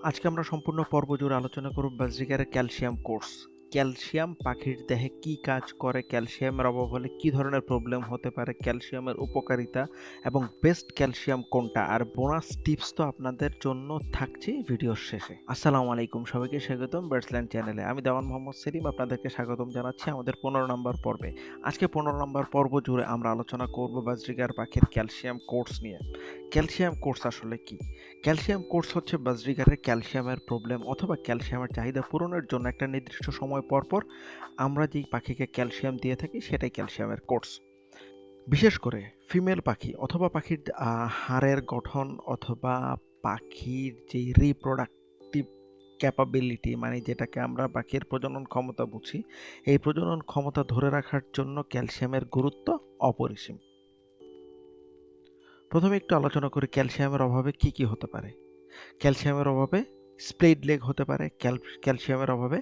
আজকে আমরা সম্পূর্ণ পর্ব জুড়ে আলোচনা করব বাজরিগারের ক্যালসিয়াম কোর্স। ক্যালসিয়াম পাখির দেহে কি কাজ করে, ক্যালসিয়ামের অভাব হলে কি ধরনের প্রবলেম হতে পারে, ক্যালসিয়ামের উপকারিতা এবং বেস্ট ক্যালসিয়াম কোনটা, আর বোনাস টিপস তো আপনাদের জন্য থাকছে ভিডিওর শেষে। আসসালামু আলাইকুম, সবাইকে স্বাগতম ব্যাটসল্যান্ড চ্যানেলে। আমি দেওয়ান মোহাম্মদ সেলিম আপনাদেরকে স্বাগতম জানাচ্ছি আমাদের 15 নম্বর পর্বে। আজকে 15 নম্বর পর্ব জুড়ে আমরা আলোচনা করব বাজরিগার পাখির ক্যালসিয়াম কোর্স নিয়ে। ক্যালসিয়াম কোর্স আসলে কি? ক্যালসিয়াম কোর্স হচ্ছে বাজরিগারের ক্যালসিয়ামের প্রবলেম অথবা ক্যালসিয়ামের চাহিদা পূরণের জন্য একটা নির্দিষ্ট সময় পর পর আমরা যেই পাখিকে ক্যালসিয়াম দিয়ে থাকি সেটাই ক্যালসিয়ামের কোর্স। বিশেষ করে ফিমেল পাখি অথবা পাখির হাড়ের গঠন অথবা পাখির যেই রিপ্রোডাক্টিভ ক্যাপাবিলিটি, মানে যেটাকে আমরা পাখির প্রজনন ক্ষমতা বুঝি, এই প্রজনন ক্ষমতা ধরে রাখার জন্য ক্যালসিয়ামের গুরুত্ব অপরিসীম। প্রথমে একটু আলোচনা করি ক্যালসিয়ামের অভাবে কি কি হতে পারে। ক্যালসিয়ামের অভাবে স্প্লিট লেগ হতে পারে, ক্যালসিয়ামের অভাবে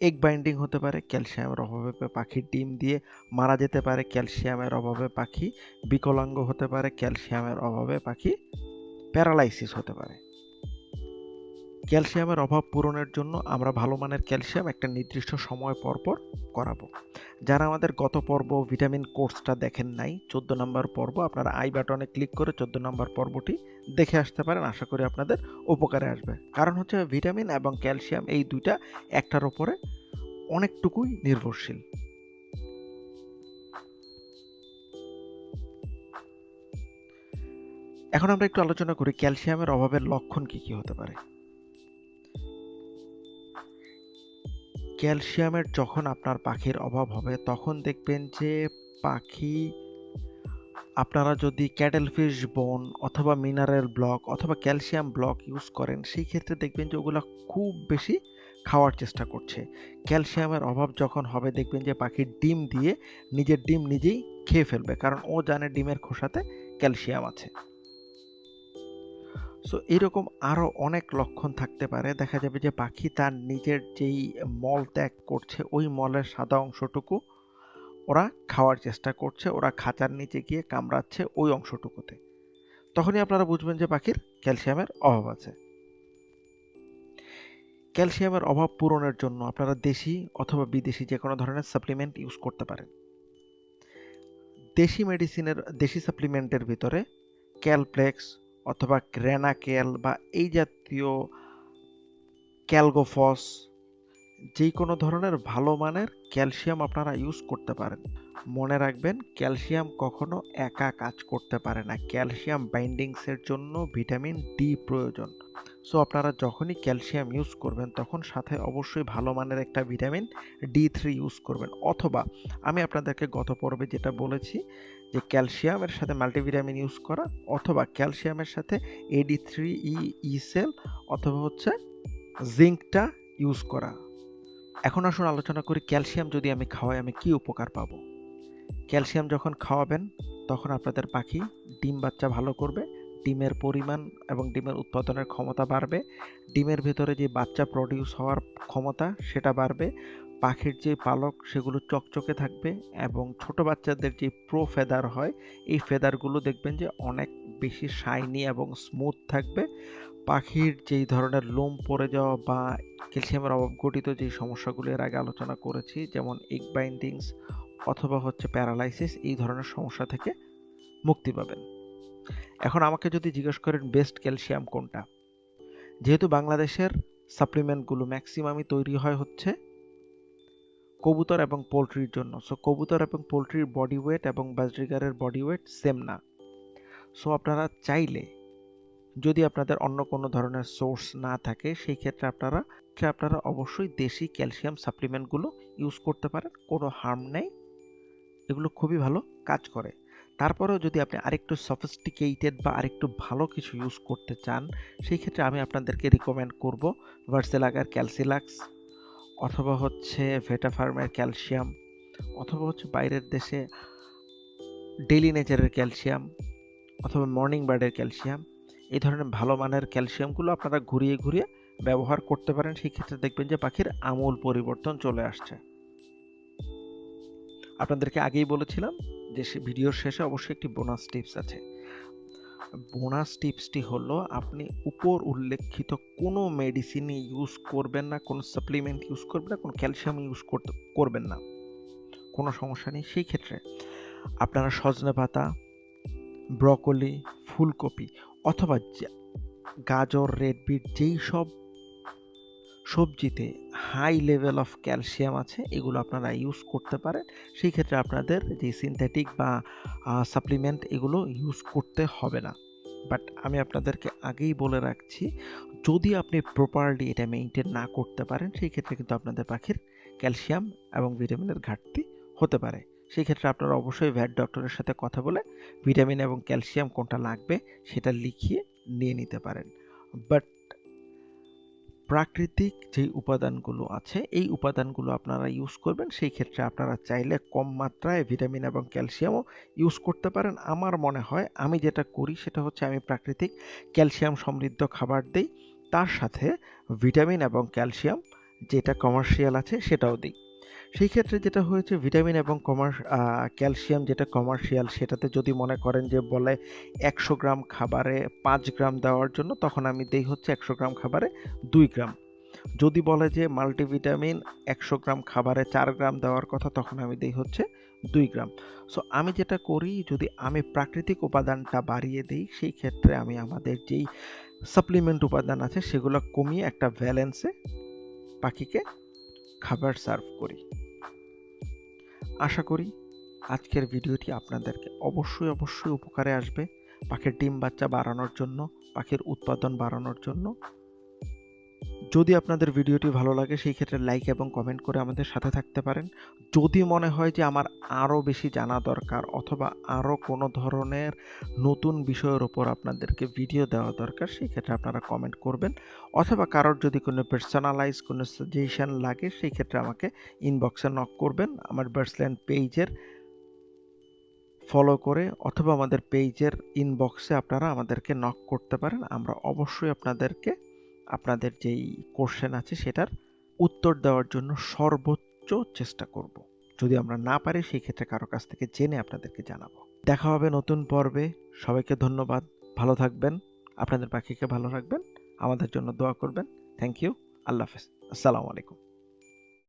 এগ বাইন্ডিং হতে পারে, ক্যালসিয়ামের অভাবে পাখির ডিম দিয়ে মারা যেতে পারে, ক্যালসিয়ামের অভাবে পাখি বিকলাঙ্গ হতে পারে, ক্যালসিয়ামের অভাবে পাখি প্যারালাইসিস হতে পারে। ক্যালসিয়ামের অভাব পূরণের জন্য আমরা ভালো মানের ক্যালসিয়াম একটা নির্দিষ্ট সময় পর পর করাবো। যারা আমাদের গত পর্ব ভিটামিন কোর্সটা দেখেন নাই, 14 নম্বর পর্ব, আপনারা আই বাটনে ক্লিক করে 14 নম্বর পর্বটি দেখে আসতে পারেন। আশা করি আপনাদের উপকারে আসবে। কারণ হচ্ছে ভিটামিন এবং ক্যালসিয়াম এই দুইটা একটার উপরে অনেকটুকুই নির্ভরশীল। এখন আমরা একটু আলোচনা করি ক্যালসিয়ামের অভাবের লক্ষণ কি কি হতে পারে। ক্যালসিয়ামের যখন আপনার পাখির অভাব হবে তখন দেখবেন যে পাখি, আপনারা যদি ক্যাটেল ফিশ বোন অথবা মিনারেল ব্লক অথবা ক্যালসিয়াম ব্লক ইউজ করেন, সেই ক্ষেত্রে দেখবেন যে ওগুলো খুব বেশি খাওয়ার চেষ্টা করছে। ক্যালসিয়ামের অভাব যখন হবে দেখবেন যে পাখির ডিম দিয়ে নিজের ডিম নিজেই খেয়ে ফেলবে, কারণ ও জানে ডিমের খোসাতে ক্যালসিয়াম আছে। সো এইরকম আরও অনেক লক্ষণ থাকতে পারে। দেখা যাবে যে পাখি তার নিজের যেই মল ত্যাগ করছে ওই মলের সাদা অংশটুকু ওরা খাওয়ার চেষ্টা করছে, ওরা খাঁচার নিচে গিয়ে কামড়াচ্ছে ওই অংশটুকুতে। তখনই আপনারা বুঝবেন যে পাখির ক্যালসিয়ামের অভাব আছে। ক্যালসিয়ামের অভাব পূরণের জন্য আপনারা দেশি অথবা বিদেশি যে কোনো ধরনের সাপ্লিমেন্ট ইউজ করতে পারেন। দেশি সাপ্লিমেন্টের ভিতরে ক্যালপ্লেক্স অথবা গ্রেনাকেল বা এই জাতীয় ক্যালগোফস, যে কোনো ধরনের ভালো মানের ক্যালসিয়াম আপনারা ইউজ করতে পারেন। মনে রাখবেন ক্যালসিয়াম কখনো একা কাজ করতে পারে না, ক্যালসিয়াম বাইন্ডিংসের জন্য ভিটামিন ডি প্রয়োজন। সো আপনারা যখনই ক্যালসিয়াম ইউজ করবেন তখন সাথে অবশ্যই ভালো মানের একটা ভিটামিন D3 ইউজ করবেন, অথবা আমি আপনাদেরকে গত পর্বে যেটা বলেছি যে ক্যালসিয়ামের সাথে মাল্টিভিটামিন ইউজ করা, অথবা ক্যালসিয়ামের সাথে AD3E সেল অথবা হচ্ছে জিঙ্কটা ইউজ করা। এখন আসুন আলোচনা করি ক্যালসিয়াম যদি আমি খাওয়াই আমি কি উপকার পাবো। ক্যালসিয়াম যখন খাওয়াবেন তখন আপনাদের পাখি ডিম বাচ্চা ভালো করবে, ডিমের পরিমাণ এবং ডিমের উৎপাদনের ক্ষমতা বাড়বে, ডিমের ভেতরে যে বাচ্চা প্রডিউস হওয়ার ক্ষমতা সেটা বাড়বে, পাখির যে পালক সেগুলো চকচকে থাকবে এবং ছোট বাচ্চাদের যে প্রো ফেদার হয় এই ফেদারগুলো দেখবেন যে অনেক বেশি শাইনি এবং স্মুথ থাকবে। পাখির যেই ধরনের লোম পড়ে যাওয়া বা ক্যালসিয়ামের অভাব ঘটিত যে সমস্যাগুলো এর আগে আলোচনা করেছি, যেমন এগ বাইন্ডিংস অথবা হচ্ছে প্যারালাইসিস, এই ধরনের সমস্যা থেকে মুক্তি পাবেন। এখন আমাকে যদি জিজ্ঞেস করেন বেস্ট ক্যালসিয়াম কোনটা, যেহেতু বাংলাদেশের সাপ্লিমেন্টগুলো ম্যাক্সিমামই তৈরি হয় হচ্ছে কবুতর এবং পোলট্রির জন্য, সো কবুতর এবং পোলট্রির বডি ওয়েট এবং বাজরিগারের বডি ওয়েট সেম না। সো আপনারা চাইলে যদি আপনাদের অন্য কোনো ধরনের সোর্স না থাকে সেই ক্ষেত্রে আপনারা অবশ্যই দেশি ক্যালসিয়াম সাপ্লিমেন্টগুলো ইউজ করতে পারেন, কোনো হার্ম নেই, এগুলো খুবই ভালো কাজ করে। তারপরেও যদি আপনি আরেকটু সফিস্টিকেটেড বা আরেকটু ভালো কিছু ইউজ করতে চান সেই ক্ষেত্রে আমি আপনাদেরকে রিকমেন্ড করব ভার্সেলাগার ক্যালসিলাক্স অথবা হচ্ছে ভেটাফার্মের ক্যালসিয়াম অথবা হচ্ছে বাইরের দেশে ডেইলি নেচারের ক্যালসিয়াম অথবা মর্নিং বার্ডের ক্যালসিয়াম। এই ধরনের ভালো মানের ক্যালসিয়ামগুলো আপনারা ঘুরিয়ে ঘুরিয়ে ব্যবহার করতে পারেন, সেই ক্ষেত্রে দেখবেন যে পাখির আমূল পরিবর্তন চলে আসছে। আপনাদেরকে আগেই বলেছিলাম যে ভিডিওর শেষে অবশ্যই একটি বোনাস টিপস আছে। বোনাস টিপসটি হলো আপনি উপর উল্লেখিত কোনো মেডিসিনই ইউজ করবেন না, কোনো সাপ্লিমেন্ট ইউজ করবেন না, কোনো ক্যালসিয়াম ইউজ করবেন না, কোনো সমস্যা নেই। সেই ক্ষেত্রে আপনারা সজনে পাতা, ব্রকলি, ফুলকপি অথবা গাজর, রেড বিট যেই সব সবজিতে হাই লেভেল অফ ক্যালসিয়াম আছে এগুলো আপনারা ইউজ করতে পারেন। সেই ক্ষেত্রে আপনাদের যে সিনথেটিক বা সাপ্লিমেন্ট এগুলো ইউজ করতে হবে না। বাট আমি আপনাদেরকে আগেই বলে রাখছি, যদি আপনি প্রপারলি এটা মেইনটেইন না করতে পারেন সেই ক্ষেত্রে কিন্তু আপনাদের পাখির ক্যালসিয়াম এবং ভিটামিনের ঘাটতি হতে পারে। সেই ক্ষেত্রে আপনারা অবশ্যই ভেট ডক্টরের সাথে কথা বলে ভিটামিন এবং ক্যালসিয়াম কোনটা লাগবে সেটা লিখিয়ে নিয়ে নিতে পারেন। বাট প্রাকৃতিক যেই উপাদানগুলো আছে এই উপাদানগুলো আপনারা ইউজ করবেন। সেই ক্ষেত্রে আপনারা চাইলে কম মাত্রায় ভিটামিন এবং ক্যালসিয়ামও ইউজ করতে পারেন। আমার মনে হয় আমি যেটা করি সেটা হচ্ছে আমি প্রাকৃতিক ক্যালসিয়াম সমৃদ্ধ খাবার দিই, তার সাথে ভিটামিন এবং ক্যালসিয়াম যেটা কমার্শিয়াল আছে সেটাও দিই। সেই ক্ষেত্রে যেটা হয়েছে ভিটামিন এবং ক্যালসিয়াম যেটা কমার্শিয়াল সেটাতে যদি মনে করেন যে বলে 100 গ্রাম খাবারে 5 গ্রাম দেওয়ার জন্য, তখন আমি দেই হচ্ছে 100 গ্রাম খাবারে 2 গ্রাম। যদি বলে যে মাল্টিভিটামিন 100 গ্রাম খাবারে 4 গ্রাম দেওয়ার কথা, তখন আমি দেই হচ্ছে 2 গ্রাম। সো আমি যেটা করি, যদি আমি প্রাকৃতিক উপাদানটা বাড়িয়ে দিই সেই ক্ষেত্রে আমি আমাদের যেই সাপ্লিমেন্ট উপাদান আছে সেগুলো কমিয়ে একটা ব্যালেন্সে পাখিকে খাবার সার্ভ করি। আশা করি আজকের ভিডিওটি আপনাদেরকে অবশ্যই উপকারে আসবে পাখির ডিম বাচ্চা বাড়ানোর জন্য, পাখির উৎপাদন বাড়ানোর জন্য। যদি আপনাদের ভিডিওটি ভালো লাগে সেই ক্ষেত্রে লাইক এবং কমেন্ট করে আমাদের সাথে থাকতে পারেন। যদি মনে হয় যে আমার আরও বেশি জানা দরকার অথবা আরও কোনো ধরনের নতুন বিষয়ের ওপর আপনাদেরকে ভিডিও দেওয়া দরকার, সেই ক্ষেত্রে আপনারা কমেন্ট করবেন। অথবা কারোর যদি কোনো পার্সোনালাইজ কোনো সাজেশন লাগে সেই ক্ষেত্রে আমাকে ইনবক্সে নক করবেন আমার বার্সল্যান্ড পেজের ফলো করে, অথবা আমাদের পেজের ইনবক্সে আপনারা আমাদেরকে নক করতে পারেন। আমরা অবশ্যই আপনাদেরকে আপনাদের যেই কোশ্চেন আছে সেটার উত্তর দেওয়ার জন্য সর্বোচ্চ চেষ্টা করব। যদি আমরা না পারি সেই ক্ষেত্রে কারো কাছ থেকে জেনে আপনাদেরকে জানাবো। দেখা হবে নতুন পর্বে। সবাইকে ধন্যবাদ। ভালো থাকবেন, আপনাদের পাখিকে ভালো রাখবেন, আমাদের জন্য দোয়া করবেন। Thank you. আল্লাহ হাফেজ। আসসালামু আলাইকুম।